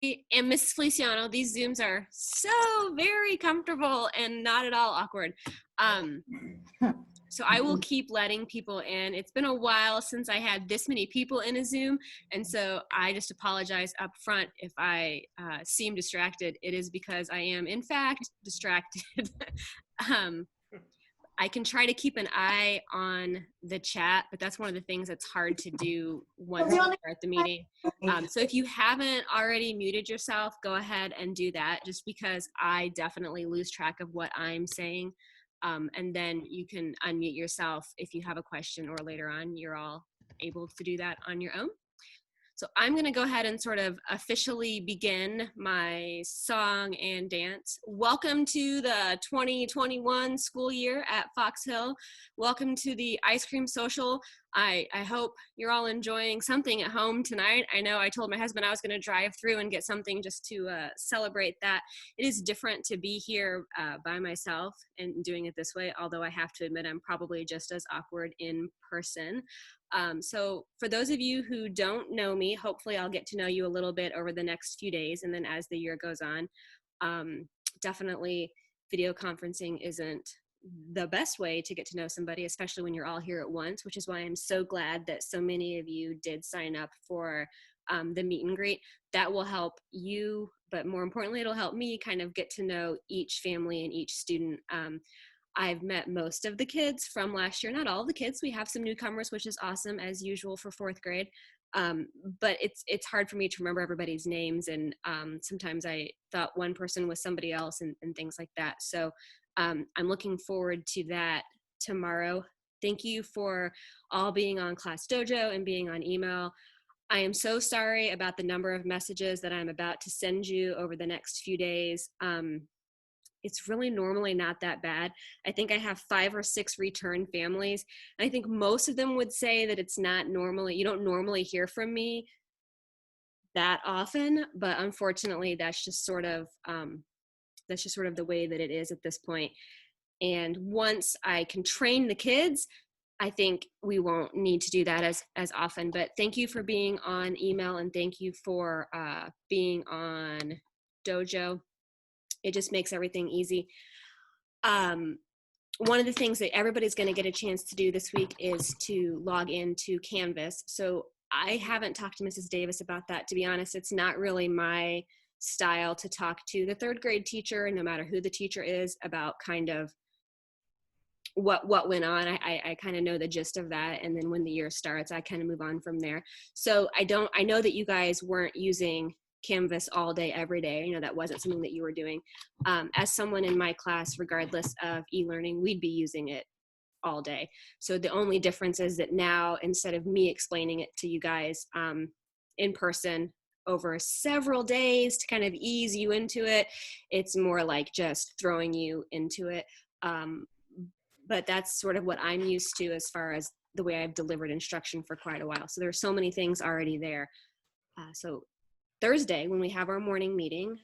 am Mrs. Feliciano. These Zooms are so very comfortable and not at all awkward. So I will keep letting people in. It's been a while since I had this many people in a Zoom, and so I just apologize up front if I seem distracted. It is because I am, in fact, distracted. I can try to keep an eye on the chat, but that's one of the things that's hard to do once you start the meeting. So if you haven't already muted yourself, go ahead and do that, just because I definitely lose track of what I'm saying. And then you can unmute yourself if you have a question, or later on you're all able to do that on your own. So I'm going to go ahead and sort of officially begin my song and dance. Welcome to the 2021 school year at Fox Hill. Welcome to the Ice Cream Social. I hope you're all enjoying something at home tonight. I know I told my husband I was going to drive through and get something just to celebrate that. It is different to be here by myself and doing it this way, although I have to admit I'm probably just as awkward in person. So for those of you who don't know me, hopefully I'll get to know you a little bit over the next few days, and then as the year goes on. Definitely video conferencing isn't the best way to get to know somebody, especially when you're all here at once, which is why I'm so glad that so many of you did sign up for the meet and greet. That will help you, but more importantly, it'll help me kind of get to know each family and each student. I've met most of the kids from last year, not all the kids. We have some newcomers, which is awesome, as usual for fourth grade. But it's hard for me to remember everybody's names, and sometimes I thought one person was somebody else and things like that. So I'm looking forward to that tomorrow. Thank you for all being on Class Dojo and being on email. I am so sorry about the number of messages that I'm about to send you over the next few days. It's really normally not that bad. I think I have 5 or 6 return families. And I think most of them would say that it's not normally, you don't normally hear from me that often, but unfortunately that's just sort of the way that it is at this point. And once I can train the kids, I think we won't need to do that as often. But thank you for being on email, and thank you for being on Dojo. It just makes everything easy. One of the things that everybody's going to get a chance to do this week is to log into Canvas. So I haven't talked to Mrs. Davis about that. To be honest, it's not really my style to talk to the third grade teacher, no matter who the teacher is, about kind of what went on. I kind of know the gist of that, and then when the year starts, I kind of move on from there. So I know that you guys weren't using Canvas all day, every day. You know, that wasn't something that you were doing. As someone in my class, regardless of e-learning, we'd be using it all day. So the only difference is that now, instead of me explaining it to you guys in person over several days to kind of ease you into it, it's more like just throwing you into it. But that's sort of what I'm used to as far as the way I've delivered instruction for quite a while. So there's so many things already there. So Thursday, when we have our morning meeting,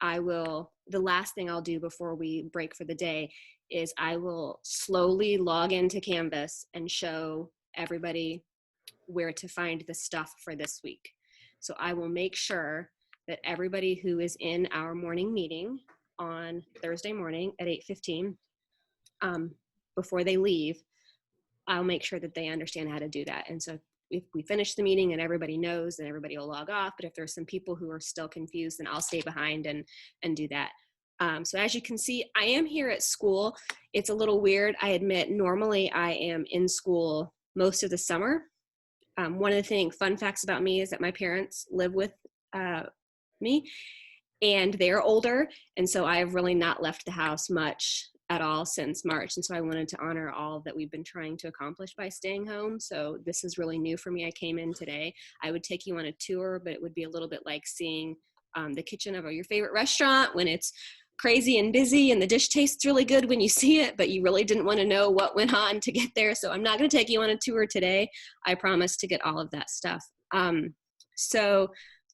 the last thing I'll do before we break for the day is I will slowly log into Canvas and show everybody where to find the stuff for this week. So I will make sure that everybody who is in our morning meeting on Thursday morning at 8:15, before they leave, I'll make sure that they understand how to do that. And so if we finish the meeting and everybody knows, then everybody will log off. But if there's some people who are still confused, then I'll stay behind and do that. So as you can see, I am here at school. It's a little weird, I admit. Normally I am in school most of the summer. One of the fun facts about me is that my parents live with me, and they're older. And so I've really not left the house much at all since March. And so I wanted to honor all that we've been trying to accomplish by staying home. So this is really new for me. I came in today. I would take you on a tour, but it would be a little bit like seeing the kitchen of your favorite restaurant when it's crazy and busy and the dish tastes really good when you see it, but you really didn't want to know what went on to get there. So I'm not going to take you on a tour today. I promise to get all of that stuff. So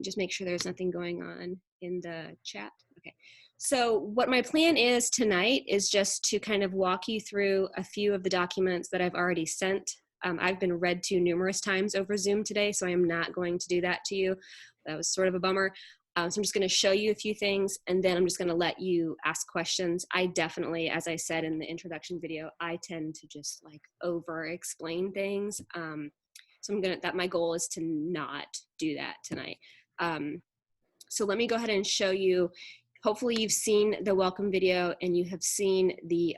just make sure there's nothing going on in the chat. Okay. So what my plan is tonight is just to kind of walk you through a few of the documents that I've already sent. I've been read to numerous times over Zoom today, so I am not going to do that to you. That was sort of a bummer. So I'm just going to show you a few things, and then I'm just going to let you ask questions. I definitely, as I said in the introduction video, I tend to just like over explain things. So my goal is to not do that tonight. So let me go ahead and show you. Hopefully you've seen the welcome video and you have seen the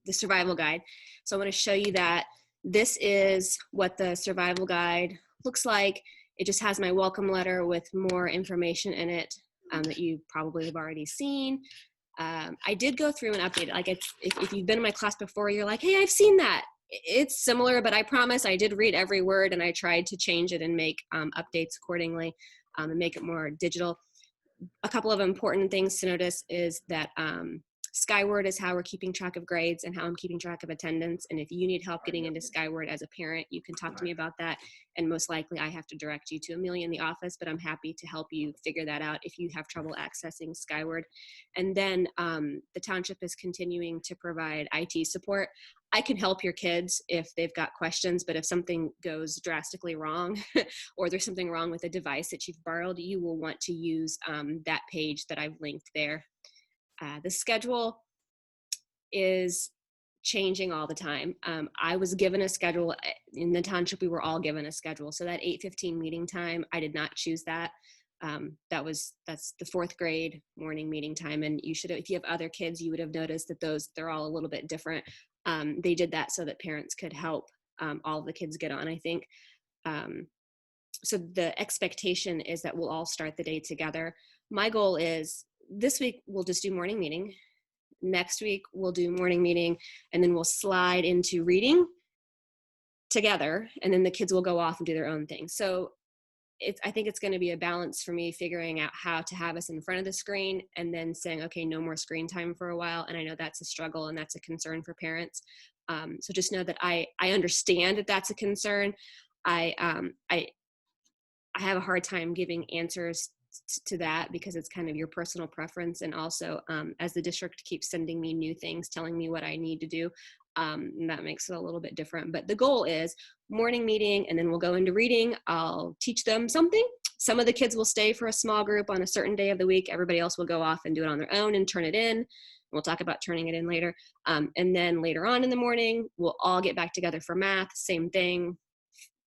survival guide. So I want to show you that this is what the survival guide looks like. It just has my welcome letter with more information in it that you probably have already seen. I did go through and update it. Like if you've been in my class before, you're like, hey, I've seen that. It's similar, but I promise I did read every word, and I tried to change it and make updates accordingly and make it more digital. A couple of important things to notice is that Skyward is how we're keeping track of grades and how I'm keeping track of attendance. And if you need help getting into Skyward as a parent, you can talk to me about that. And most likely I have to direct you to Amelia in the office, but I'm happy to help you figure that out if you have trouble accessing Skyward. And then the township is continuing to provide IT support. I can help your kids if they've got questions, but if something goes drastically wrong or there's something wrong with a device that you've borrowed, you will want to use that page that I've linked there. The schedule is changing all the time. I was given a schedule in the township. We were all given a schedule. So that 8:15 meeting time, I did not choose that. That's the 4th grade morning meeting time. And you should, if you have other kids, you would have noticed that they're all a little bit different. They did that so that parents could help all of the kids get on, I think. So the expectation is that we'll all start the day together. My goal is this week we'll just do morning meeting. Next week we'll do morning meeting, and then we'll slide into reading together, and then the kids will go off and do their own thing. So I think it's going to be a balance for me figuring out how to have us in front of the screen and then saying, okay, no more screen time for a while. And I know that's a struggle and that's a concern for parents. So just know that I understand that that's a concern. I have a hard time giving answers to that because it's kind of your personal preference. And also as the district keeps sending me new things, telling me what I need to do, that makes it a little bit different. But the goal is morning meeting, and then we'll go into reading. I'll teach them something. Some of the kids will stay for a small group on a certain day of the week. Everybody else will go off and do it on their own and turn it in. We'll talk about turning it in later. And then later on in the morning, we'll all get back together for math. Same thing,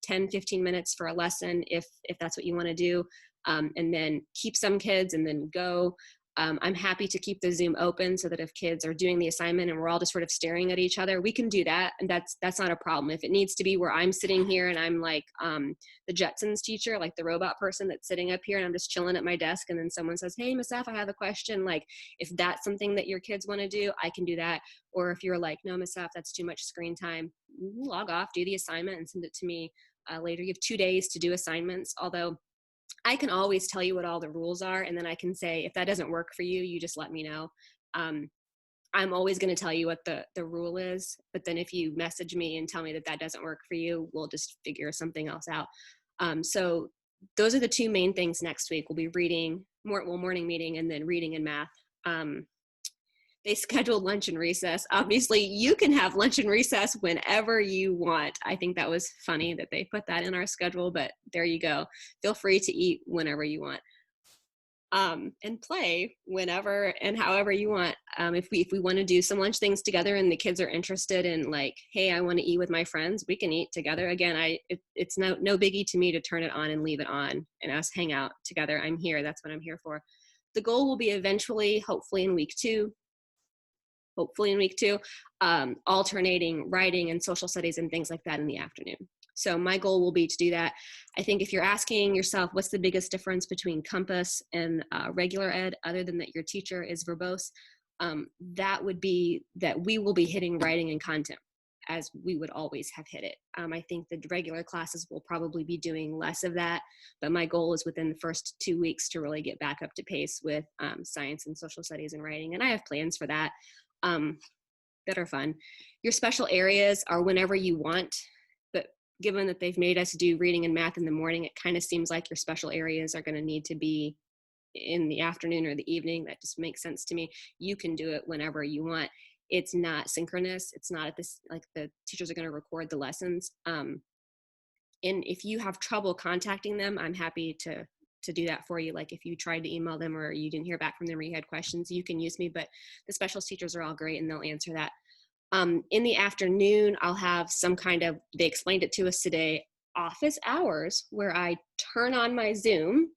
10, 15 minutes for a lesson if that's what you want to do. And then keep some kids and then go. I'm happy to keep the Zoom open so that if kids are doing the assignment and we're all just sort of staring at each other, we can do that. And that's not a problem. If it needs to be where I'm sitting here and I'm like the Jetsons teacher, like the robot person that's sitting up here and I'm just chilling at my desk and then someone says, hey, Miss F, I have a question. Like if that's something that your kids want to do, I can do that. Or if you're like, no, Miss F, that's too much screen time, log off, do the assignment and send it to me later. You have 2 days to do assignments, although I can always tell you what all the rules are, and then I can say, if that doesn't work for you, you just let me know. I'm always going to tell you what the rule is, but then if you message me and tell me that doesn't work for you, we'll just figure something else out. So those are the 2 main things next week. We'll be reading, morning meeting, and then reading and math. They scheduled lunch and recess. Obviously, you can have lunch and recess whenever you want. I think that was funny that they put that in our schedule, but there you go. Feel free to eat whenever you want. And play whenever and however you want. If we want to do some lunch things together and the kids are interested in like, hey, I want to eat with my friends, we can eat together. Again, it's no biggie to me to turn it on and leave it on and us hang out together. I'm here. That's what I'm here for. The goal will be eventually, hopefully in week 2, alternating writing and social studies and things like that in the afternoon. So my goal will be to do that. I think if you're asking yourself, what's the biggest difference between Compass and regular ed, other than that your teacher is verbose, that would be that we will be hitting writing and content as we would always have hit it. I think the regular classes will probably be doing less of that, but my goal is within the first 2 weeks to really get back up to pace with science and social studies and writing, and I have plans for that. That are fun. Your special areas are whenever you want, but given that they've made us do reading and math in the morning, it kind of seems like your special areas are going to need to be in the afternoon or the evening. That just makes sense to me. You can do it whenever you want. It's not synchronous. It's not at this, like the teachers are going to record the lessons. And if you have trouble contacting them, I'm happy to do that for you. Like if you tried to email them or you didn't hear back from them or you had questions, you can use me, but the specialist teachers are all great and they'll answer that. In the afternoon, I'll have some kind of, they explained it to us today, office hours where I turn on my Zoom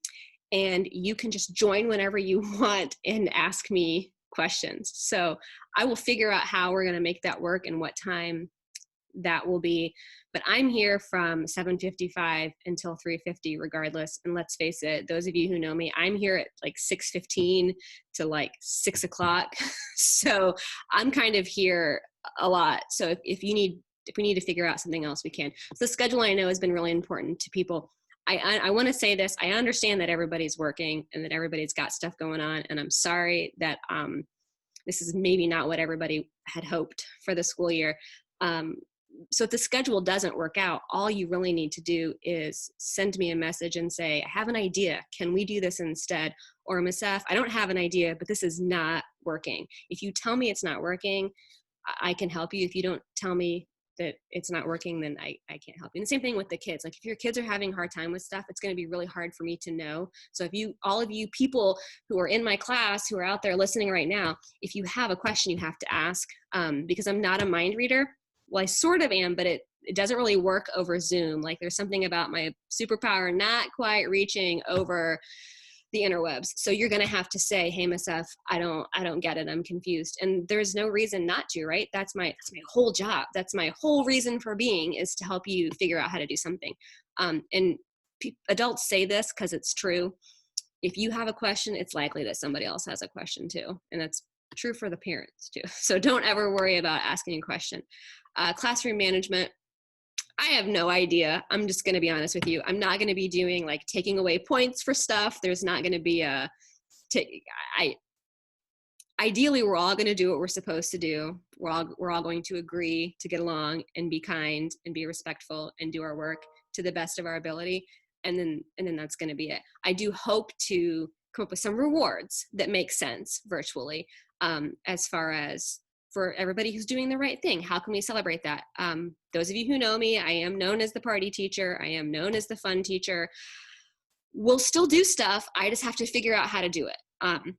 and you can just join whenever you want and ask me questions. So I will figure out how we're going to make that work and what time that will be. But I'm here from 7:55 until 3:50 regardless. And let's face it, those of you who know me, I'm here at like 6:15 to like 6 o'clock. So I'm kind of here a lot. So if we need to figure out something else, we can. So the schedule, I know, has been really important to people. I want to say this. I understand that everybody's working and that everybody's got stuff going on. And I'm sorry that this is maybe not what everybody had hoped for the school year. So if the schedule doesn't work out, all you really need to do is send me a message and say, I have an idea. Can we do this instead? Or Ms. F, I don't have an idea, but this is not working. If you tell me it's not working, I can help you. If you don't tell me that it's not working, then I can't help you. And the same thing with the kids. Like if your kids are having a hard time with stuff, it's going to be really hard for me to know. So if you, all of you people who are in my class, who are out there listening right now, if you have a question, you have to ask, because I'm not a mind reader. Well, I sort of am, but it doesn't really work over Zoom. Like there's something about my superpower not quite reaching over the interwebs. So you're going to have to say, hey, Miss F, I don't get it. I'm confused. And there's no reason not to, right? That's my whole job. That's my whole reason for being, is to help you figure out how to do something. And adults say this because it's true. If you have a question, it's likely that somebody else has a question too. And that's true for the parents too. So don't ever worry about asking a question. Classroom management, I have no idea. I'm just going to be honest with you. I'm not going to be doing like taking away points for stuff. There's not going to be ideally we're all going to do what we're supposed to do. We're all going to agree to get along and be kind and be respectful and do our work to the best of our ability. And then that's going to be it. I do hope to come up with some rewards that make sense virtually, as far as for everybody who's doing the right thing. How can we celebrate that? Those of you who know me, I am known as the party teacher. I am known as the fun teacher. We'll still do stuff. I just have to figure out how to do it.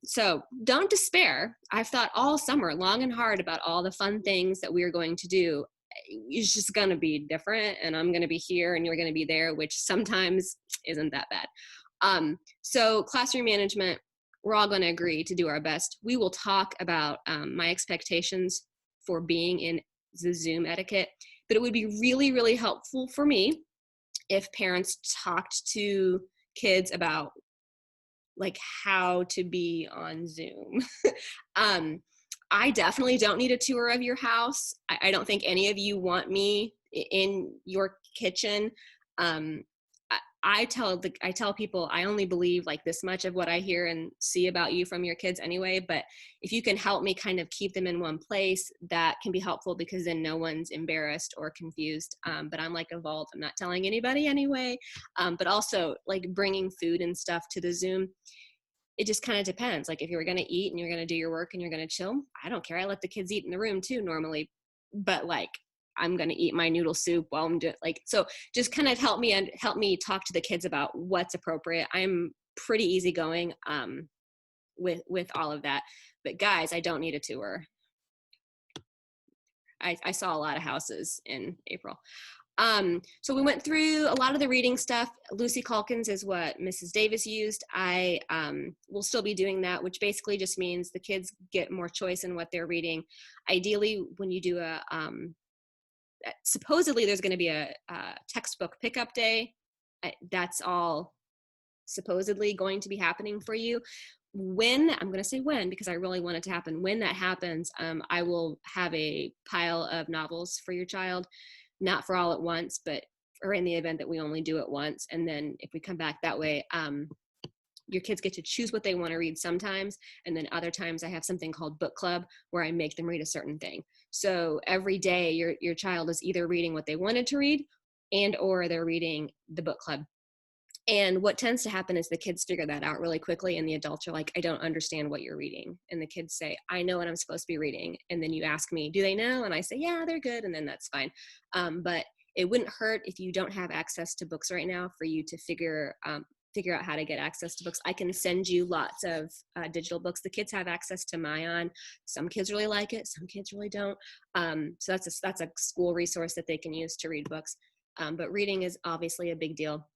So don't despair. I've thought all summer long and hard about all the fun things that we are going to do. It's just going to be different, and I'm going to be here and you're going to be there, which sometimes isn't that bad. So classroom management, we're all going to agree to do our best. We will talk about my expectations for being in the Zoom etiquette, but it would be really, really helpful for me if parents talked to kids about like how to be on Zoom. I definitely don't need a tour of your house. I don't think any of you want me in your kitchen. I tell people I only believe like this much of what I hear and see about you from your kids anyway, but if you can help me kind of keep them in one place, that can be helpful, because then no one's embarrassed or confused. But I'm like a vault. I'm not telling anybody anyway. But also like bringing food and stuff to the Zoom, it just kind of depends. Like if you're going to eat and you're going to do your work and you're going to chill, I don't care. I let the kids eat in the room too normally, but like I'm going to eat my noodle soup while I'm doing like, so just kind of help me talk to the kids about what's appropriate. I'm pretty easygoing with all of that, but guys, I don't need a tour. I saw a lot of houses in April. So we went through a lot of the reading stuff. Lucy Calkins is what Mrs. Davis used. I will still be doing that, which basically just means the kids get more choice in what they're reading. Ideally, when you do supposedly there's going to be a textbook pickup day. That's all supposedly going to be happening for you. When, I'm going to say when, because I really want it to happen. When that happens, I will have a pile of novels for your child. Not for all at once, but or in the event that we only do it once. And then if we come back that way, your kids get to choose what they want to read sometimes. And then other times I have something called book club where I make them read a certain thing. So every day your child is either reading what they wanted to read and or they're reading the book club. And what tends to happen is the kids figure that out really quickly, and the adults are like, I don't understand what you're reading. And the kids say, I know what I'm supposed to be reading. And then you ask me, do they know? And I say, yeah, they're good. And then that's fine. But it wouldn't hurt if you don't have access to books right now for you to figure out how to get access to books. I can send you lots of digital books. The kids have access to Mayan. Some kids really like it, some kids really don't. So that's a school resource that they can use to read books. But reading is obviously a big deal.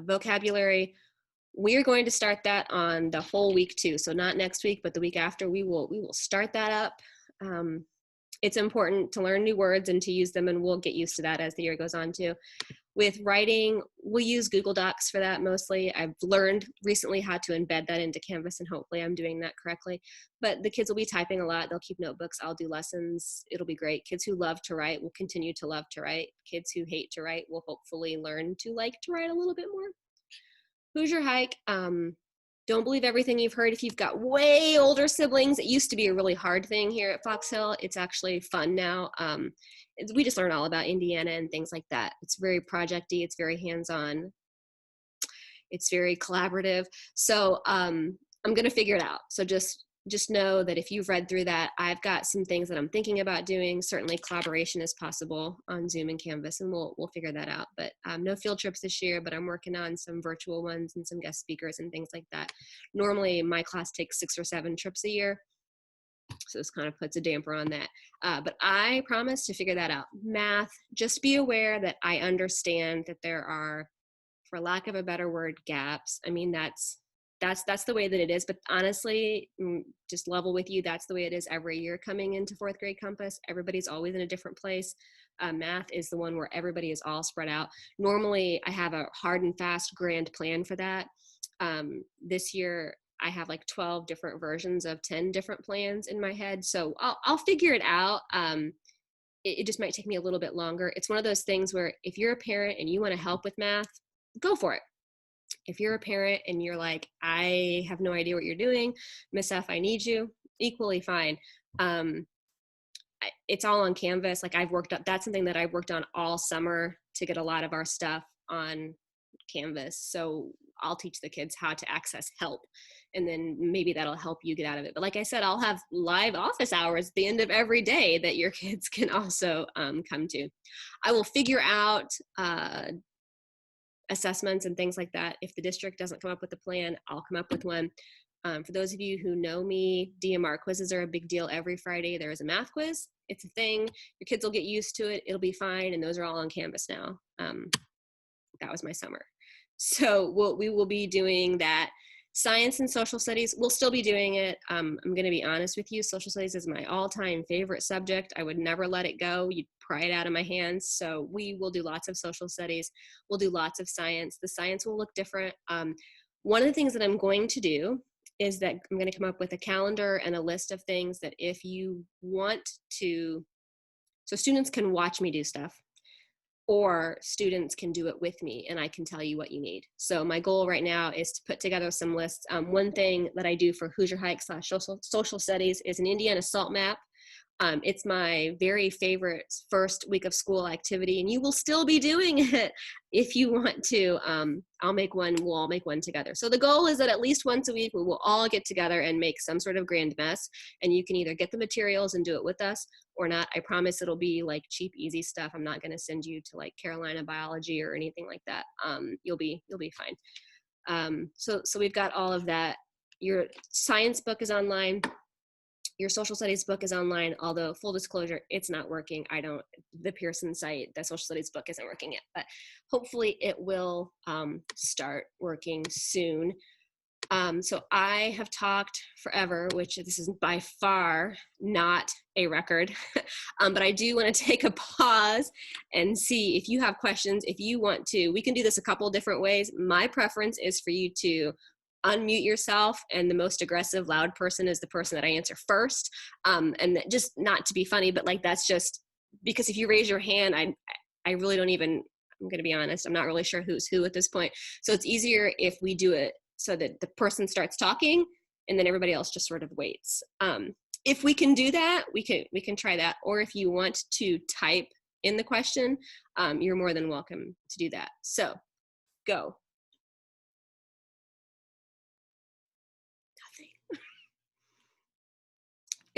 Vocabulary, we're going to start that on the whole week too. So not next week, but the week after, we will start that up. It's important to learn new words and to use them, and we'll get used to that as the year goes on too. With writing, we'll use Google Docs for that mostly. I've learned recently how to embed that into Canvas, and hopefully I'm doing that correctly. But the kids will be typing a lot. They'll keep notebooks. I'll do lessons. It'll be great. Kids who love to write will continue to love to write. Kids who hate to write will hopefully learn to like to write a little bit more. Hoosier Hike, don't believe everything you've heard. If you've got way older siblings, it used to be a really hard thing here at Fox Hill. It's actually fun now. We just learn all about Indiana and things like that. It's very projecty. It's very hands-on. It's very collaborative. So I'm going to figure it out. So just know that if you've read through that, I've got some things that I'm thinking about doing. Certainly collaboration is possible on Zoom and Canvas, and we'll figure that out. But no field trips this year, but I'm working on some virtual ones and some guest speakers and things like that. Normally my class takes 6 or 7 trips a year, so this kind of puts a damper on that. But I promise to figure that out. Math, just be aware that I understand that there are, for lack of a better word, gaps. I mean, that's the way that it is. But honestly, just level with you, that's the way it is every year coming into 4th grade Compass. Everybody's always in a different place. Math is the one where everybody is all spread out. Normally, I have a hard and fast grand plan for that. This year, I have like 12 different versions of 10 different plans in my head. So I'll figure it out. It just might take me a little bit longer. It's one of those things where if you're a parent and you want to help with math, go for it. If you're a parent and you're like, I have no idea what you're doing, Miss F, I need you, equally fine. It's all on Canvas. Like that's something that I've worked on all summer to get a lot of our stuff on Canvas. So I'll teach the kids how to access help, and then maybe that'll help you get out of it. But like I said, I'll have live office hours at the end of every day that your kids can also come to. I will figure out assessments and things like that. If the district doesn't come up with a plan, I'll come up with one. For those of you who know me, DMR quizzes are a big deal. Every Friday there is a math quiz. It's a thing. Your kids will get used to it. It'll be fine. And those are all on Canvas now. That was my summer. So we will be doing that. Science and social studies, we'll still be doing it. I'm going to be honest with you. Social studies is my all-time favorite subject. I would never let it go. You'd pry it out of my hands. So we will do lots of social studies. We'll do lots of science. The science will look different. One of the things that I'm going to do is that I'm going to come up with a calendar and a list of things that if you want to, so students can watch me do stuff, or students can do it with me and I can tell you what you need. So my goal right now is to put together some lists. One thing that I do for Hoosier Hike / social studies is an Indiana salt map. It's my very favorite first week of school activity, and you will still be doing it if you want to. I'll make one, we'll all make one together. So the goal is that at least once a week, we will all get together and make some sort of grand mess, and you can either get the materials and do it with us or not. I promise it'll be like cheap, easy stuff. I'm not gonna send you to like Carolina biology or anything like that. You'll be fine. So we've got all of that. Your science book is online. Your social studies book is online, although full disclosure, it's not working. The Pearson site, the social studies book isn't working yet, but hopefully it will start working soon. So I have talked forever, which this is by far not a record, but I do want to take a pause and see if you have questions. If you want to, we can do this a couple different ways. My preference is for you to unmute yourself, and the most aggressive loud person is the person that I answer first. And just not to be funny, but like that's just because if you raise your hand, I really don't even, I'm going to be honest, I'm not really sure who's who at this point. So it's easier if we do it so that the person starts talking and then everybody else just sort of waits. If we can do that, we can try that. Or if you want to type in the question, you're more than welcome to do that. So go.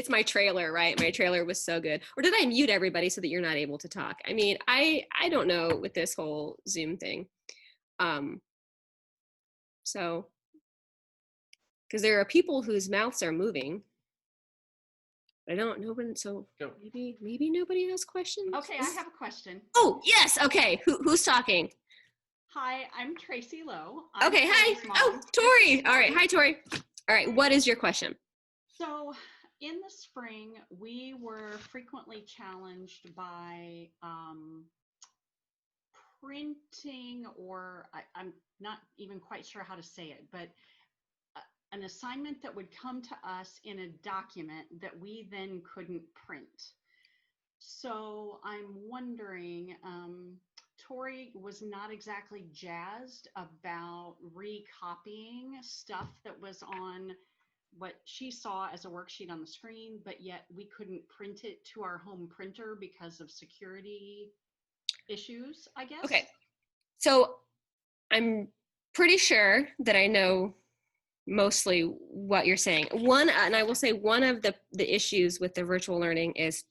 It's my trailer, right? My trailer was so good. Or did I mute everybody so that you're not able to talk? I mean, I don't know with this whole Zoom thing. So, because there are people whose mouths are moving. I don't know when, so maybe nobody has questions. Okay, I have a question. Oh, yes. Okay. Who's talking? Hi, I'm Tracy Lowe. Okay, hi. Oh, Tori. All right. Hi, Tori. All right. What is your question? So, in the spring, we were frequently challenged by printing, or I'm not even quite sure how to say it, but an assignment that would come to us in a document that we then couldn't print. So I'm wondering, Tori was not exactly jazzed about recopying stuff that was on what she saw as a worksheet on the screen, but yet we couldn't print it to our home printer because of security issues, I guess. Okay. So I'm pretty sure that I know mostly what you're saying. And I will say one of the issues with the virtual learning is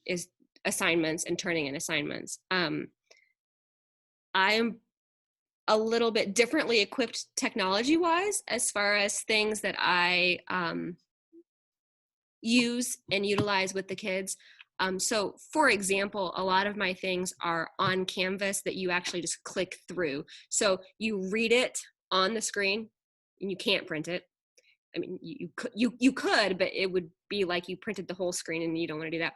assignments and turning in assignments. I'm a little bit differently equipped technology wise as far as things that I use and utilize with the kids. So for example, a lot of my things are on Canvas that you actually just click through. So you read it on the screen and you can't print it. I mean, you could, but it would be like you printed the whole screen and you don't want to do that.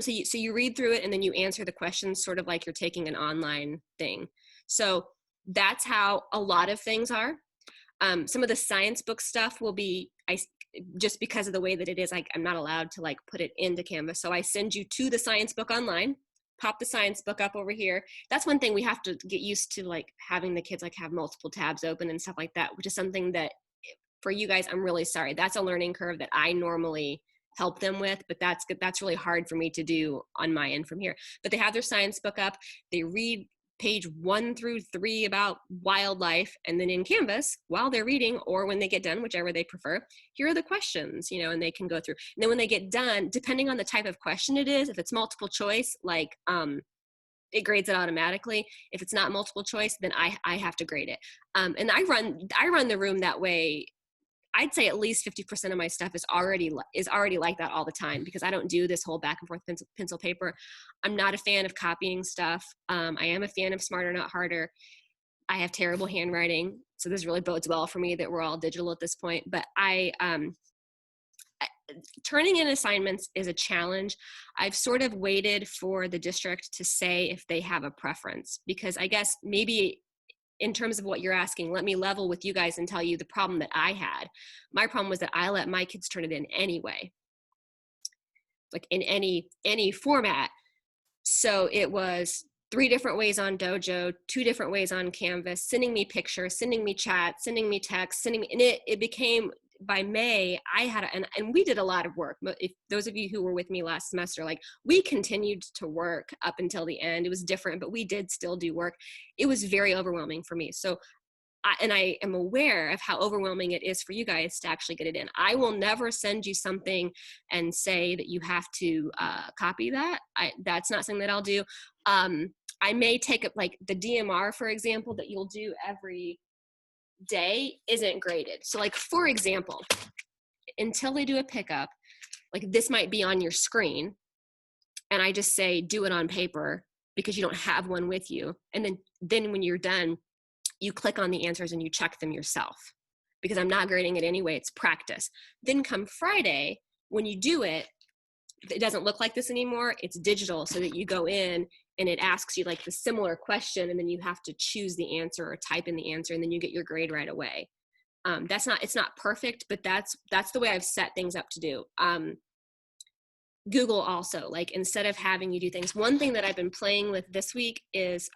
So you read through it and then you answer the questions sort of like you're taking an online thing. So that's how a lot of things are. Some of the science book stuff will be, just because of the way that it is, I'm not allowed to like put it into Canvas. So I send you to the science book online, pop the science book up over here. That's one thing we have to get used to, like having the kids like have multiple tabs open and stuff like that, which is something that for you guys, I'm really sorry. That's a learning curve that I normally help them with, but that's really hard for me to do on my end from here. But they have their science book up. They read page 1 through 3 about wildlife, and then in Canvas, while they're reading or when they get done, whichever they prefer, here are the questions, and they can go through. And then when they get done, depending on the type of question it is, if it's multiple choice, like it grades it automatically. If it's not multiple choice, then I have to grade it. And I run the room that way. I'd say at least 50% of my stuff is already like that all the time, because I don't do this whole back and forth pencil paper. I'm not a fan of copying stuff. I am a fan of smarter, not harder. I have terrible handwriting, so this really bodes well for me that we're all digital at this point. But turning in assignments is a challenge. I've sort of waited for the district to say if they have a preference, because I guess maybe in terms of what you're asking, let me level with you guys and tell you the problem that I had. My problem was that I let my kids turn it in anyway, like in any format. So it was 3 different ways on Dojo, 2 different ways on Canvas, sending me pictures, sending me chat, sending me text, and it became, by May, I had, and we did a lot of work. If those of you who were with me last semester, like we continued to work up until the end. It was different, but we did still do work. It was very overwhelming for me. So, I am aware of how overwhelming it is for you guys to actually get it in. I will never send you something and say that you have to copy that. That's not something that I'll do. I may take it, like the DMR, for example, that you'll do every day isn't graded. So like, for example, until they do a pickup, like this might be on your screen, and I just say, do it on paper because you don't have one with you. And then when you're done, you click on the answers and you check them yourself, because I'm not grading it anyway. It's practice. Then come Friday, when you do it, it doesn't look like this anymore. It's digital, so that you go in and it asks you like the similar question, and then you have to choose the answer or type in the answer, and then you get your grade right away. It's not perfect, but that's the way I've set things up to do. Google also, like instead of having you do things, one thing that I've been playing with this week is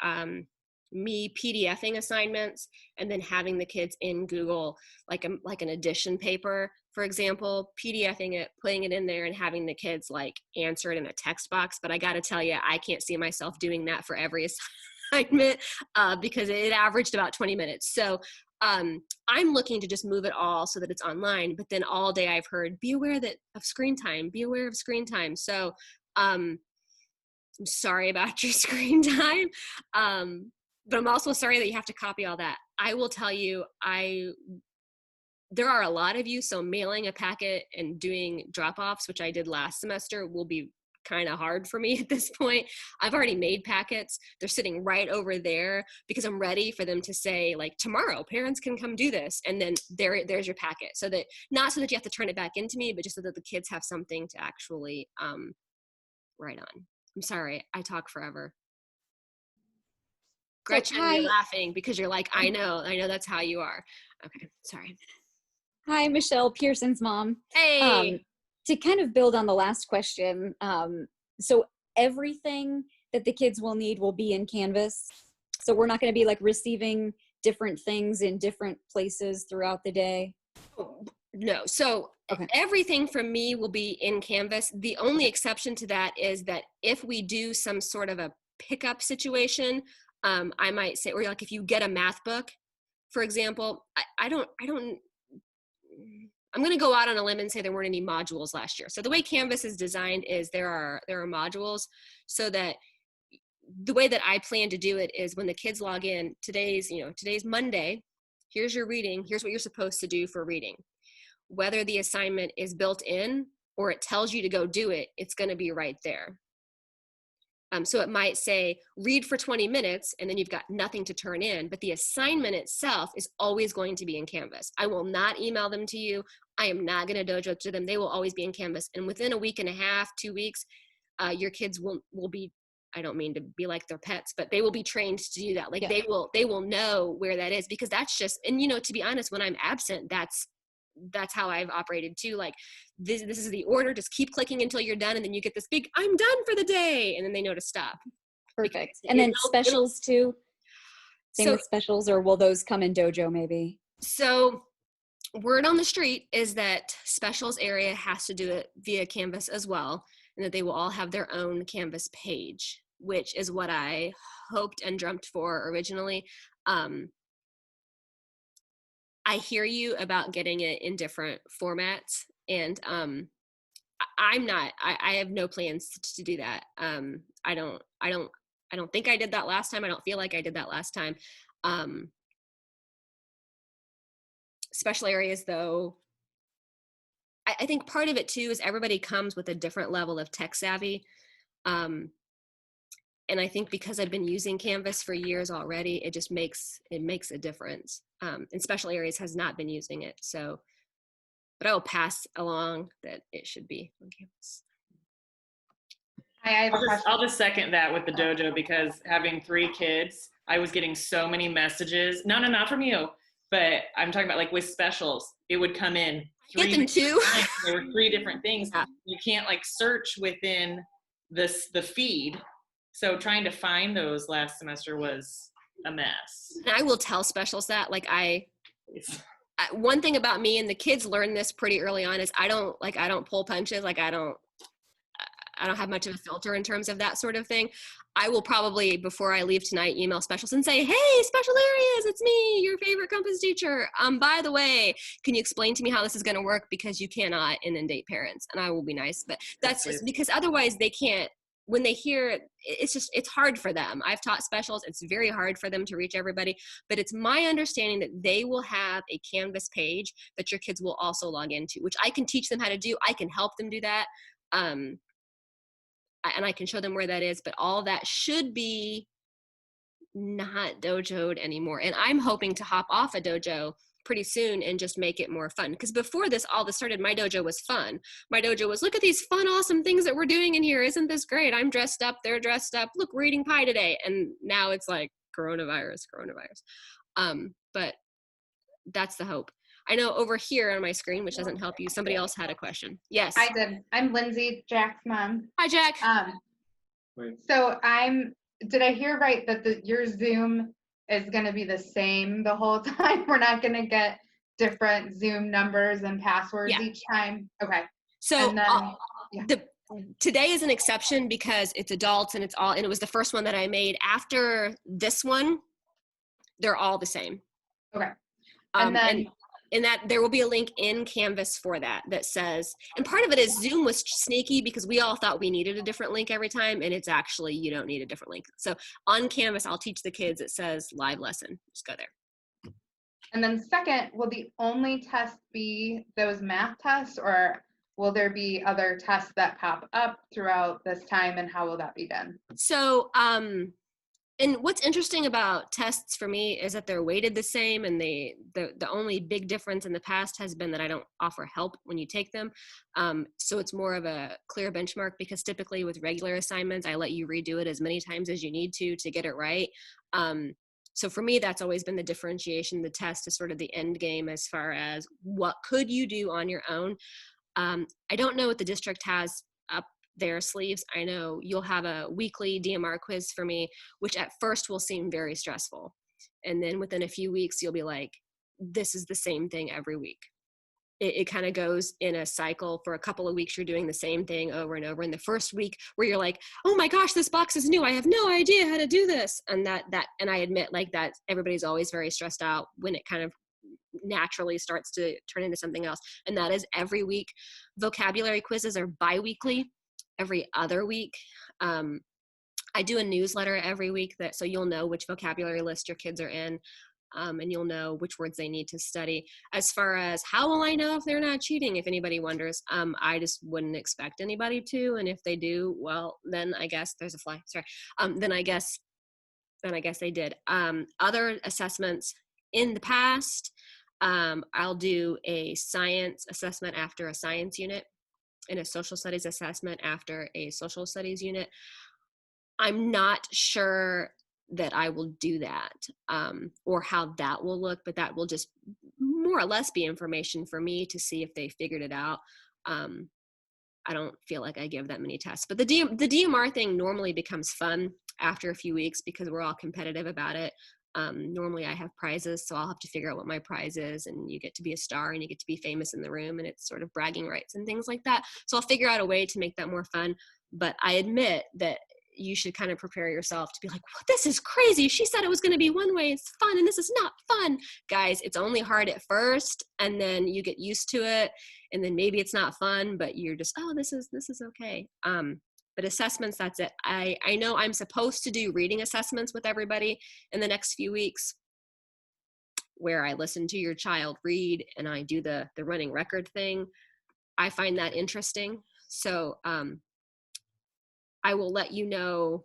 me PDFing assignments and then having the kids in Google, like an addition paper, for example, PDFing it, putting it in there, and having the kids like answer it in a text box. But I got to tell you, I can't see myself doing that for every assignment because it averaged about 20 minutes. So I'm looking to just move it all so that it's online, but then all day I've heard, be aware of screen time, be aware of screen time. So I'm sorry about your screen time. But I'm also sorry that you have to copy all that. I will tell you, there are a lot of you, so mailing a packet and doing drop-offs, which I did last semester, will be kind of hard for me at this point. I've already made packets. They're sitting right over there because I'm ready for them to say, like, tomorrow parents can come do this, and then there's your packet. So that, not so that you have to turn it back into me, but just so that the kids have something to actually write on. I'm sorry, I talk forever. So, Gretchen, you're laughing because you're like, I know that's how you are. Okay, sorry. Hi, Michelle, Pearson's mom. Hey. To kind of build on the last question, so everything that the kids will need will be in Canvas. So we're not going to be like receiving different things in different places throughout the day. No. So okay. Everything from me will be in Canvas. The only exception to that is that if we do some sort of a pickup situation, I might say, or like if you get a math book, for example, I'm going to go out on a limb and say there weren't any modules last year. So the way Canvas is designed is there are modules, so that the way that I plan to do it is when the kids log in, today's Monday, here's your reading, here's what you're supposed to do for reading. Whether the assignment is built in or it tells you to go do it, it's going to be right there. So it might say, read for 20 minutes, and then you've got nothing to turn in, but the assignment itself is always going to be in Canvas. I will not email them to you. I am not going to Dojo to them. They will always be in Canvas. And within a week and a half, 2 weeks, your kids will be, I don't mean to be like their pets, but they will be trained to do that. Like they will know where that is, because that's just, and to be honest, when I'm absent, that's how I've operated too. Like this is the order, just keep clicking until you're done, and then you get this big, I'm done for the day, and then they know to stop. Perfect. And then specials too? Same with specials, or will those come in Dojo maybe? So word on the street is that specials area has to do it via Canvas as well, and that they will all have their own Canvas page, which is what I hoped and dreamt for originally. I hear you about getting it in different formats, and I have no plans to do that. I don't think I did that last time. I don't feel like I did that last time. Special areas though, I think part of it too is everybody comes with a different level of tech savvy. And I think because I've been using Canvas for years already, it just makes a difference. And special areas has not been using it. So, but I will pass along that it should be on Canvas. I'll just second that with the Dojo, because having 3 kids, I was getting so many messages. No, not from you, but I'm talking about like with specials, it would come in. Get them too. There were 3 different things. Yeah. You can't like search within the feed. So trying to find those last semester was a mess. And I will tell specials that, like, one thing about me, and the kids learn this pretty early on, is I don't pull punches. Like I don't have much of a filter in terms of that sort of thing. I will probably, before I leave tonight, email specials and say, hey, special areas, it's me, your favorite Compass teacher. By the way, can you explain to me how this is going to work? Because you cannot inundate parents, and I will be nice. But that's just because otherwise they can't. When they hear it, it's hard for them. I've taught specials. It's very hard for them to reach everybody, but it's my understanding that they will have a Canvas page that your kids will also log into, which I can teach them how to do. I can help them do that. And I can show them where that is, but all that should be not Dojo'd anymore. And I'm hoping to hop off a Dojo pretty soon and just make it more fun. Because before all this started, my Dojo was fun. My Dojo was, look at these fun, awesome things that we're doing in here. Isn't this great? I'm dressed up. They're dressed up. Look, we're eating pie today. And now it's like coronavirus. But that's the hope. I know over here on my screen, which doesn't help you, somebody else had a question. Yes. I did. I'm Lindsay, Jack's mom. Hi, Jack. So did I hear right that your Zoom is going to be the same the whole time? We're not going to get different Zoom numbers and passwords each time? Okay. So today is an exception because it's adults and it was the first one that I made. After this one, they're all the same. Okay. And then and that there will be a link in Canvas for that says, and part of it is Zoom was sneaky because we all thought we needed a different link every time, and it's actually, you don't need a different link. So on Canvas, I'll teach the kids, it says live lesson. Just go there. And then second, will the only test be those math tests, or will there be other tests that pop up throughout this time, and how will that be done? So, and what's interesting about tests for me is that they're weighted the same, and the only big difference in the past has been that I don't offer help when you take them. So it's more of a clear benchmark, because typically with regular assignments, I let you redo it as many times as you need to get it right. So for me, that's always been the differentiation. The test is sort of the end game as far as what could you do on your own. I don't know what the district has up their sleeves. I know you'll have a weekly DMR quiz for me, which at first will seem very stressful. And then within a few weeks, you'll be like, this is the same thing every week. It kind of goes in a cycle. For a couple of weeks, you're doing the same thing over and over. In the first week where you're like, oh my gosh, this box is new, I have no idea how to do this. And and I admit, like, that everybody's always very stressed out when it kind of naturally starts to turn into something else. And that is every week. Vocabulary quizzes are bi-weekly, every other week. I do a newsletter every week, so you'll know which vocabulary list your kids are in, and you'll know which words they need to study. As far as how will I know if they're not cheating, if anybody wonders, I just wouldn't expect anybody to. And if they do, well, then I guess there's a fly. Sorry. Then I guess they did. Other assessments in the past, I'll do a science assessment after a science unit, and a social studies assessment after a social studies unit. I'm not sure that I will do that, or how that will look, but that will just more or less be information for me to see if they figured it out. I don't feel like I give that many tests, but the DMR thing normally becomes fun after a few weeks because we're all competitive about it. Normally I have prizes, so I'll have to figure out what my prize is, and you get to be a star and you get to be famous in the room, and it's sort of bragging rights and things like that. So I'll figure out a way to make that more fun. But I admit that you should kind of prepare yourself to be like, well, this is crazy. She said it was going to be one way. It's fun, and this is not fun. Guys, it's only hard at first, and then you get used to it, and then maybe it's not fun, but you're just, oh, this is okay. But assessments, that's it. I know I'm supposed to do reading assessments with everybody in the next few weeks, where I listen to your child read and I do the running record thing. I find that interesting. So I will let you know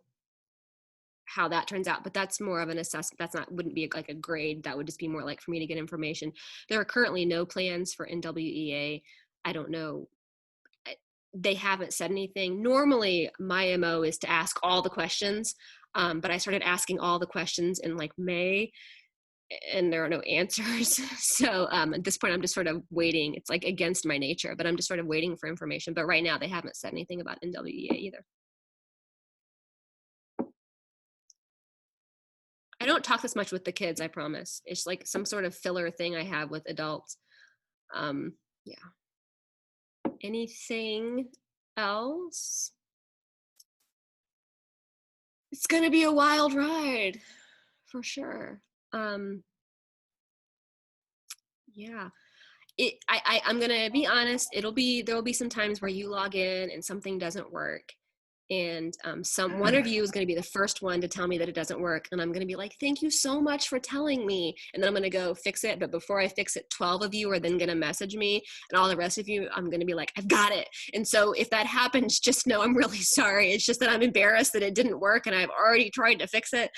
how that turns out, but that's more of an assessment. Wouldn't be like a grade. That would just be more like for me to get information. There are currently no plans for NWEA. I don't know. They haven't said anything. Normally my MO is to ask all the questions, but I started asking all the questions in like May, and there are no answers. So at this point I'm just sort of waiting. It's like against my nature, but I'm just sort of waiting for information. But right now they haven't said anything about NWEA either. I don't talk this much with the kids, I promise. It's like some sort of filler thing I have with adults. Yeah. Anything else? It's gonna be a wild ride, for sure. Yeah. I'm gonna be honest. There'll be some times where you log in and something doesn't work, and one of you is going to be the first one to tell me that it doesn't work, and I'm going to be like, thank you so much for telling me, and then I'm going to go fix it. But before I fix it, 12 of you are then going to message me, and all the rest of you, I'm going to be like, I've got it. And so if that happens, just know I'm really sorry. It's just that I'm embarrassed that it didn't work, and I've already tried to fix it,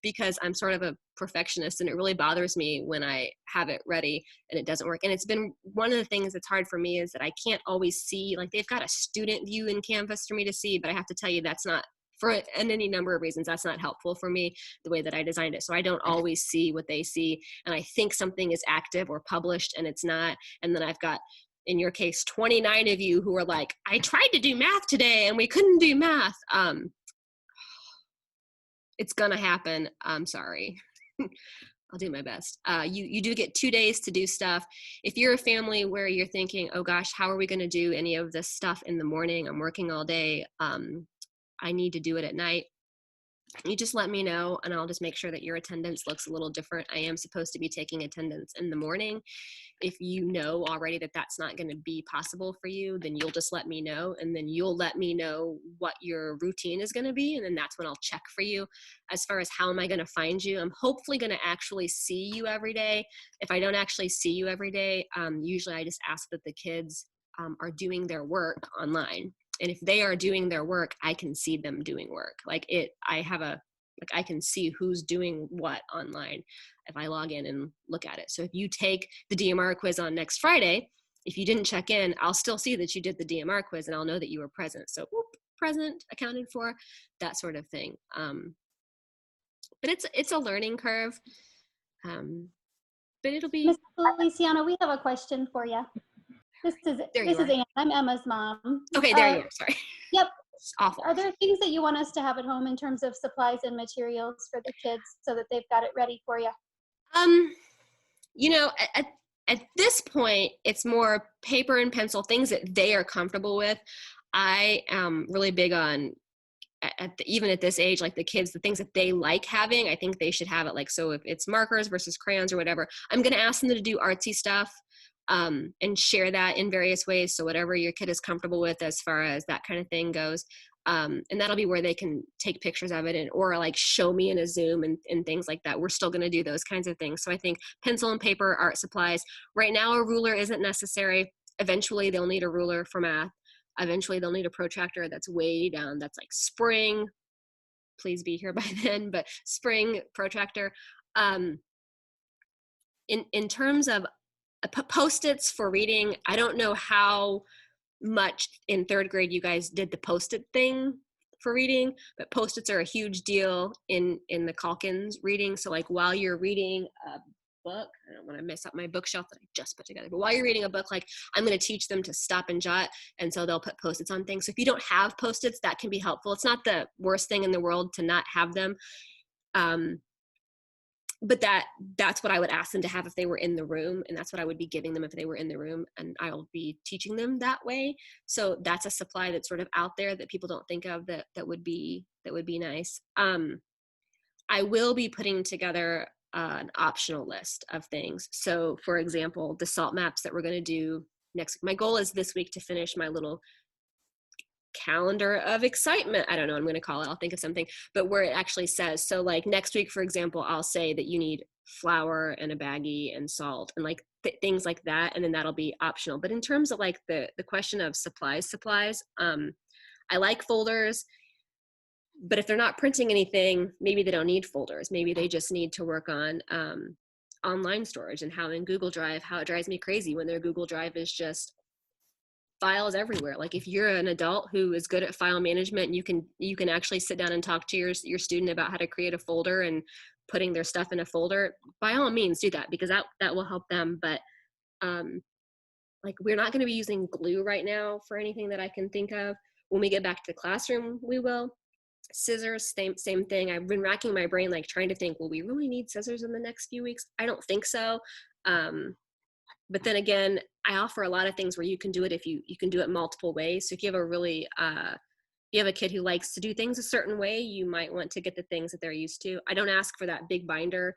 because I'm sort of a perfectionist, and it really bothers me when I have it ready and it doesn't work. And it's been one of the things that's hard for me is that I can't always see, like, they've got a student view in Canvas for me to see, but I have to tell you that's not, and any number of reasons, that's not helpful for me the way that I designed it. So I don't always see what they see, and I think something is active or published and it's not. And then I've got, in your case, 29 of you who are like, I tried to do math today and we couldn't do math. It's gonna happen. I'm sorry. I'll do my best. You do get 2 days to do stuff. If you're a family where you're thinking, oh gosh, how are we going to do any of this stuff in the morning? I'm working all day. I need to do it at night. You just let me know, and I'll just make sure that your attendance looks a little different. I am supposed to be taking attendance in the morning. If you know already that that's not going to be possible for you, then you'll just let me know, and then you'll let me know what your routine is going to be, and then that's when I'll check for you. As far as how am I going to find you, I'm hopefully going to actually see you every day. If I don't actually see you every day, usually I just ask that the kids are doing their work online. And if they are doing their work, I can see them doing work. I can see who's doing what online if I log in and look at it. So if you take the DMR quiz on next Friday, if you didn't check in, I'll still see that you did the DMR quiz, and I'll know that you were present. So present, accounted for, that sort of thing. But it's a learning curve. But it'll be. Miss Feliciano, we have a question for you. This is Anne. I'm Emma's mom. Okay, there you are. Sorry. Yep. It's awful. Are there things that you want us to have at home in terms of supplies and materials for the kids so that they've got it ready for you? At this point, it's more paper and pencil, things that they are comfortable with. I am really big on, even at this age, like the kids, the things that they like having, I think they should have it. Like, so if it's markers versus crayons or whatever, I'm going to ask them to do artsy stuff. And share that in various ways. So whatever your kid is comfortable with as far as that kind of thing goes. And that'll be where they can take pictures of it or like show me in a Zoom and things like that. We're still going to do those kinds of things. So I think pencil and paper, art supplies. Right now, a ruler isn't necessary. Eventually, they'll need a ruler for math. Eventually, they'll need a protractor that's way down. That's like spring. Please be here by then, but spring protractor. In terms of Post-its for reading, I don't know how much in third grade you guys did the Post-it thing for reading, but Post-its are a huge deal in the Calkins reading. So like while you're reading a book, I don't want to mess up my bookshelf that I just put together, but while you're reading a book, like I'm going to teach them to stop and jot, and so they'll put Post-its on things. So if you don't have Post-its, that can be helpful. It's not the worst thing in the world to not have them. But that's what I would ask them to have if they were in the room, and that's what I would be giving them if they were in the room, and I'll be teaching them that way. So that's a supply that's sort of out there that people don't think of that would be nice. I will be putting together an optional list of things. So for example, the SALT maps that we're going to do next week. My goal is this week to finish my little calendar of excitement. I don't know, I'm going to call it, I'll think of something, but where it actually says, so like next week, for example, I'll say that you need flour and a baggie and salt and like things like that. And then that'll be optional. But in terms of like the question of supplies, I like folders, but if they're not printing anything, maybe they don't need folders. Maybe they just need to work on online storage, and how in Google Drive, how it drives me crazy when their Google Drive is just files everywhere. Like if you're an adult who is good at file management, you can actually sit down and talk to your student about how to create a folder and putting their stuff in a folder. By all means, do that, because that will help them. But like we're not going to be using glue right now for anything that I can think of. When we get back to the classroom, we will. Scissors, same thing. I've been racking my brain, like trying to think, will we really need scissors in the next few weeks? I don't think so. But then again, I offer a lot of things where you can do it if you can do it multiple ways. So if you have you have a kid who likes to do things a certain way, you might want to get the things that they're used to. I don't ask for that big binder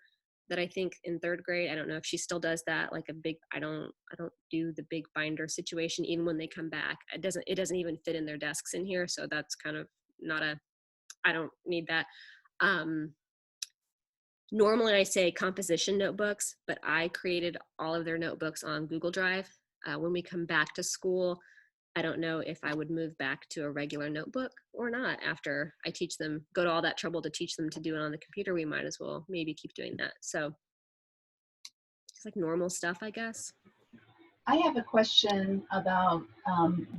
that I think in third grade. I don't know if she still does that, like a big, I don't do the big binder situation even when they come back. It doesn't even fit in their desks in here. So that's kind of I don't need that. Normally I say composition notebooks, but I created all of their notebooks on Google Drive. When we come back to school, I don't know if I would move back to a regular notebook or not after I teach them, go to all that trouble to teach them to do it on the computer. We might as well maybe keep doing that. So it's like normal stuff, I guess. I have a question about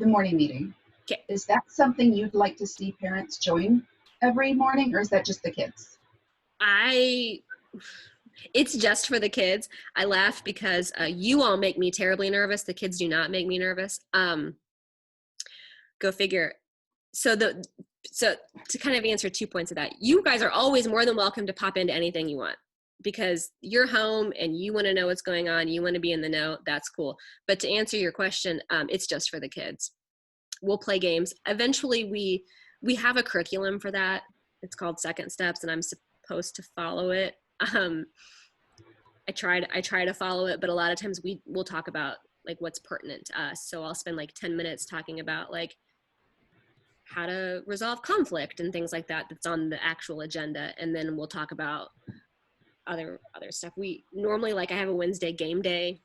the morning meeting. Okay. Is that something you'd like to see parents join every morning, or is that just the kids? It's just for the kids. I laugh because you all make me terribly nervous. The kids do not make me nervous. Go figure. So to kind of answer 2 points of that, you guys are always more than welcome to pop into anything you want, because you're home and you want to know what's going on. You want to be in the know. That's cool. But to answer your question, it's just for the kids. We'll play games. Eventually we have a curriculum for that. It's called Second Steps, and I'm supposed to follow it. I try to follow it, but a lot of times we'll talk about like what's pertinent to us. So I'll spend like 10 minutes talking about like how to resolve conflict and things like that that's on the actual agenda, and then we'll talk about other stuff. We normally, like, I have a Wednesday game day.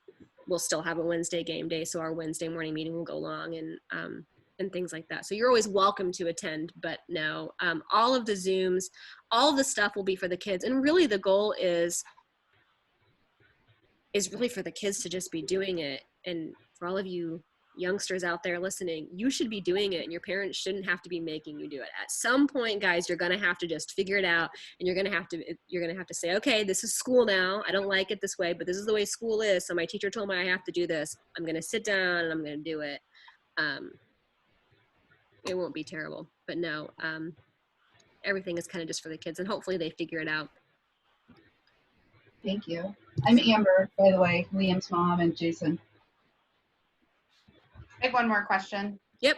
We'll still have a Wednesday game day, so our Wednesday morning meeting will go long, and things like that. So you're always welcome to attend, but no, all of the Zooms, all of the stuff will be for the kids, and really the goal is really for the kids to just be doing it. And for all of you youngsters out there listening, you should be doing it, and your parents shouldn't have to be making you do it. At some point, guys, you're going to have to just figure it out, and you're going to have to say, okay, this is school now. I don't like it this way, but this is the way school is. So my teacher told me I have to do this. I'm going to sit down and I'm going to do it. It won't be terrible, but no, everything is kind of just for the kids, and hopefully they figure it out. Thank you. I'm Amber, by the way, Liam's mom, and Jason. I have one more question. Yep.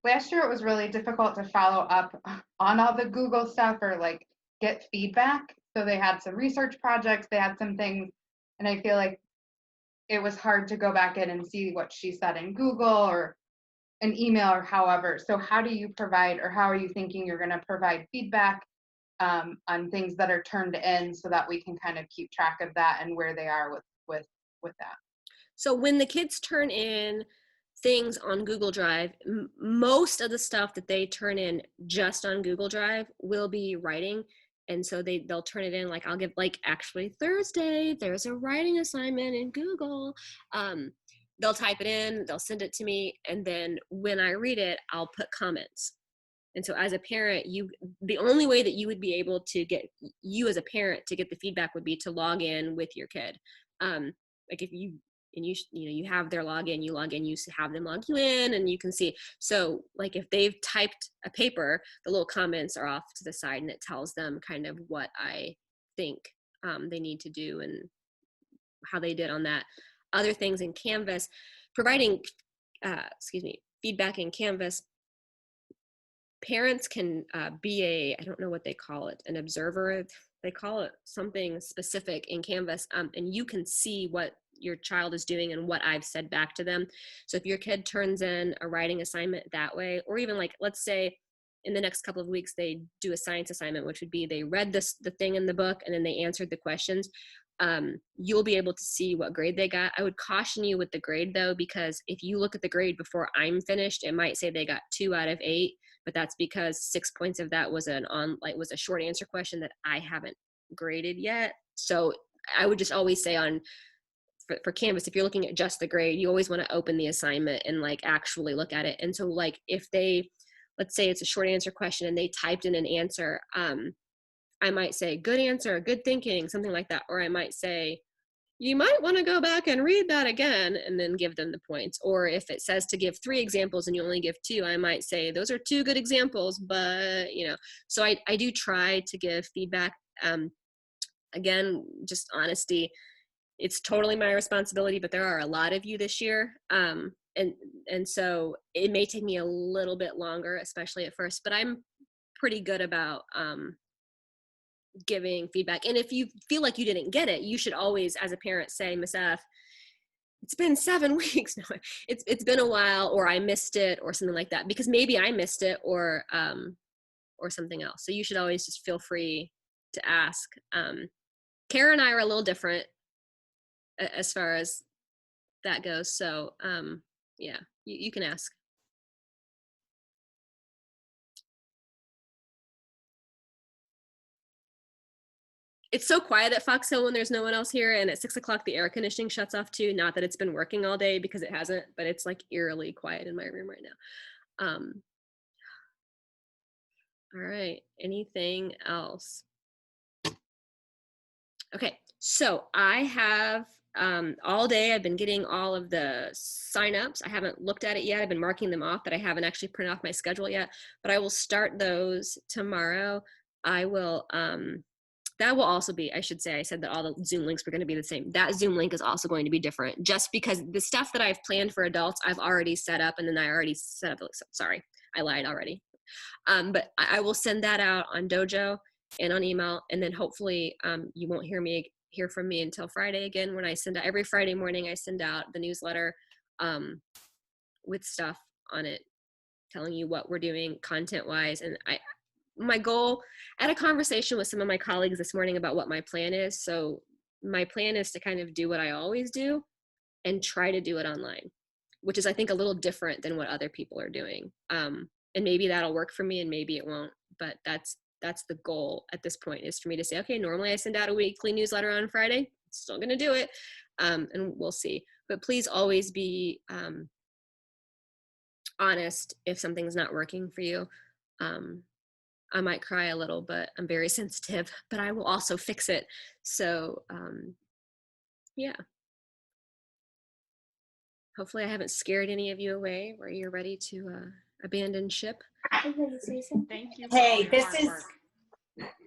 Last year it was really difficult to follow up on all the Google stuff or like get feedback. So they had some research projects, they had some things, and I feel like it was hard to go back in and see what she said in Google or an email or however. So how do you provide, or how are you thinking you're going to provide feedback on things that are turned in so that we can kind of keep track of that and where they are with that? So when the kids turn in things on Google Drive, most of the stuff that they turn in just on Google Drive will be writing. And so they'll turn it in, like I'll give, like, actually Thursday, there's a writing assignment in Google. They'll type it in, they'll send it to me, and then when I read it, I'll put comments. And so as a parent, the only way that you would be able to get, you as a parent to get the feedback would be to log in with your kid. Like if you have their login, you log in, you have them log you in, and you can see. So like if they've typed a paper, the little comments are off to the side, and it tells them kind of what I think they need to do and how they did on that. Other things in Canvas, providing, feedback in Canvas, parents can be I don't know what they call it, an observer. They call it something specific in Canvas, and you can see what your child is doing and what I've said back to them. So if your kid turns in a writing assignment that way, or even like, let's say in the next couple of weeks, they do a science assignment, which would be they read the thing in the book and then they answered the questions. You'll be able to see what grade they got. I would caution you with the grade though, because if you look at the grade before I'm finished, it might say they got 2 out of 8, but that's because 6 points of that was was a short answer question that I haven't graded yet. So I would just always say for Canvas, if you're looking at just the grade, you always want to open the assignment and like actually look at it. And so like if let's say it's a short answer question and they typed in an answer, I might say good answer, good thinking, something like that. Or I might say, you might want to go back and read that again, and then give them the points. Or if it says to give 3 examples and you only give 2, I might say those are 2 good examples, but so I do try to give feedback. Again, just honesty. It's totally my responsibility, but there are a lot of you this year. And so it may take me a little bit longer, especially at first, but I'm pretty good about giving feedback. And if you feel like you didn't get it, you should always, as a parent, say, Miss F, it's been 7 weeks. No, it's been a while, or I missed it, or something like that, because maybe I missed it, or something else. So you should always just feel free to ask. Kara and I are a little different as far as that goes. So yeah, you can ask. It's so quiet at Fox Hill when there's no one else here, and at 6 o'clock the air conditioning shuts off too. Not that it's been working all day, because it hasn't, but it's like eerily quiet in my room right now. All right, anything else? Okay, so I have all day I've been getting all of the signups. I haven't looked at it yet. I've been marking them off, but I haven't actually printed off my schedule yet, but I will start those tomorrow. I will that will also be, I should say, I said that all the Zoom links were going to be the same. That Zoom link is also going to be different, just because the stuff that I've planned for adults, I've already set up, and then I already set up, sorry, I lied already. But I will send that out on Dojo and on email, and then hopefully you won't hear from me until Friday again, when I send out every Friday morning. I send out the newsletter with stuff on it, telling you what we're doing content wise. And my goal, I had a conversation with some of my colleagues this morning about what my plan is. So my plan is to kind of do what I always do and try to do it online, which is, I think, a little different than what other people are doing. And maybe that'll work for me and maybe it won't, but that's the goal at this point, is for me to say, okay, normally I send out a weekly newsletter on Friday, still going to do it. And we'll see. But please always be honest if something's not working for you. I might cry a little, but I'm very sensitive, but I will also fix it. So yeah. Hopefully I haven't scared any of you away where you're ready to abandon ship. Thank you. Hey, this is,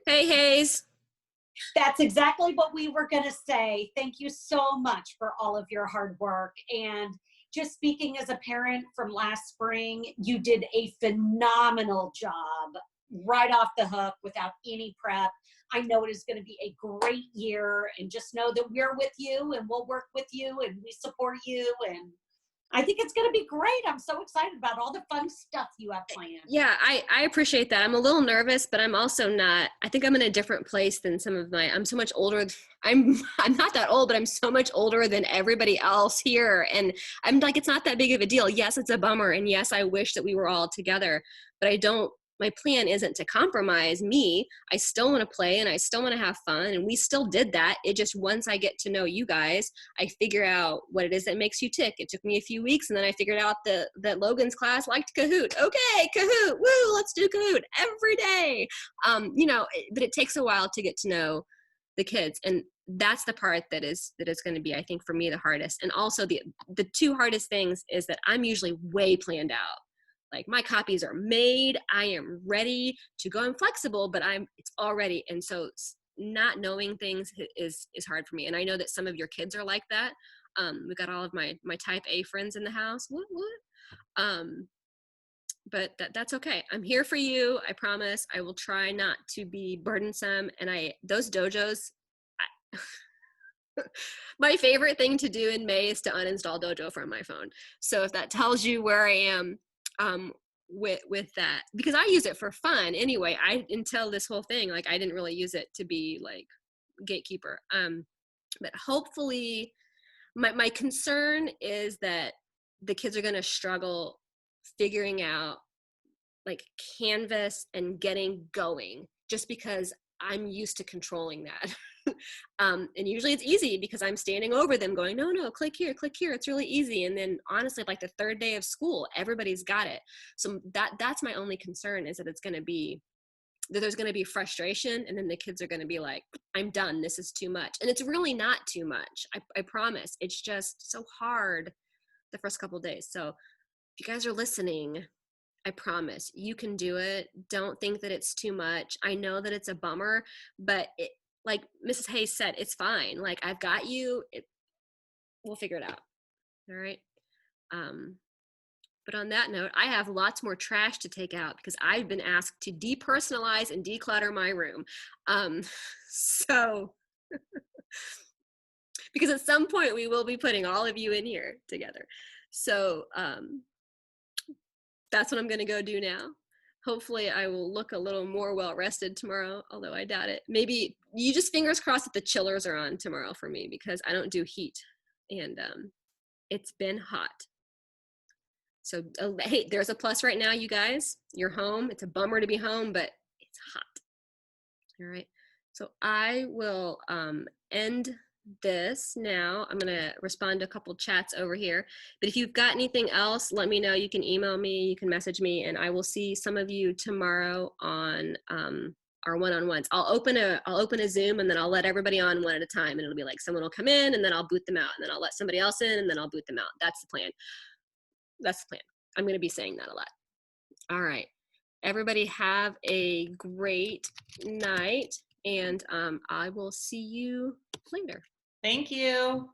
Hey, Hayes. that's exactly what we were going to say. Thank you so much for all of your hard work. And just speaking as a parent from last spring, you did a phenomenal job right off the hook without any prep. I know it is going to be a great year, and just know that we're with you and we'll work with you and we support you. And I think it's going to be great. I'm so excited about all the fun stuff you have planned. Yeah, I appreciate that. I'm a little nervous, but I'm also not. I think I'm in a different place than some of I'm so much older. I'm not that old, but I'm so much older than everybody else here. And I'm like, it's not that big of a deal. Yes, it's a bummer. And yes, I wish that we were all together, but my plan isn't to compromise me. I still want to play and I still want to have fun. And we still did that. It just, once I get to know you guys, I figure out what it is that makes you tick. It took me a few weeks, and then I figured out that Logan's class liked Kahoot. Okay, Kahoot, woo, let's do Kahoot every day. But it takes a while to get to know the kids. And that's the part that is going to be, I think, for me, the hardest. And also the two hardest things is that I'm usually way planned out. Like, my copies are made, I am ready to go. I'm flexible, but it's already. And so not knowing things is hard for me. And I know that some of your kids are like that. We got all of my type A friends in the house. What? But that's okay. I'm here for you. I promise. I will try not to be burdensome. And those dojos, my favorite thing to do in May is to uninstall Dojo from my phone. So if that tells you where I am, with that, because I use it for fun anyway. Until this whole thing, like, I didn't really use it to be like gatekeeper. But hopefully, my concern is that the kids are going to struggle figuring out like Canvas and getting going, just because I'm used to controlling that. And usually it's easy because I'm standing over them going, no, click here. It's really easy. And then honestly, like the third day of school, everybody's got it. So that's my only concern, is that there's going to be frustration. And then the kids are going to be like, I'm done. This is too much. And it's really not too much. I promise. It's just so hard the first couple of days. So if you guys are listening, I promise you can do it. Don't think that it's too much. I know that it's a bummer, but like Mrs. Hayes said, it's fine. Like, I've got you. We'll figure it out. All right. But on that note, I have lots more trash to take out because I've been asked to depersonalize and declutter my room. So because at some point we will be putting all of you in here together. So that's what I'm going to go do now. Hopefully I will look a little more well-rested tomorrow, although I doubt it. Maybe you just fingers crossed that the chillers are on tomorrow for me, because I don't do heat, and it's been hot. So hey, there's a plus right now, you guys. You're home. It's a bummer to be home, but it's hot. All right. So I will end this now. I'm going to respond to a couple chats over here. But if you've got anything else, let me know. You can email me, you can message me, and I will see some of you tomorrow on our one-on-ones. I'll open a Zoom, and then I'll let everybody on one at a time, and it'll be like someone will come in, and then I'll boot them out, and then I'll let somebody else in, and then I'll boot them out. That's the plan. I'm going to be saying that a lot. All right. Everybody have a great night, and I will see you later. Thank you.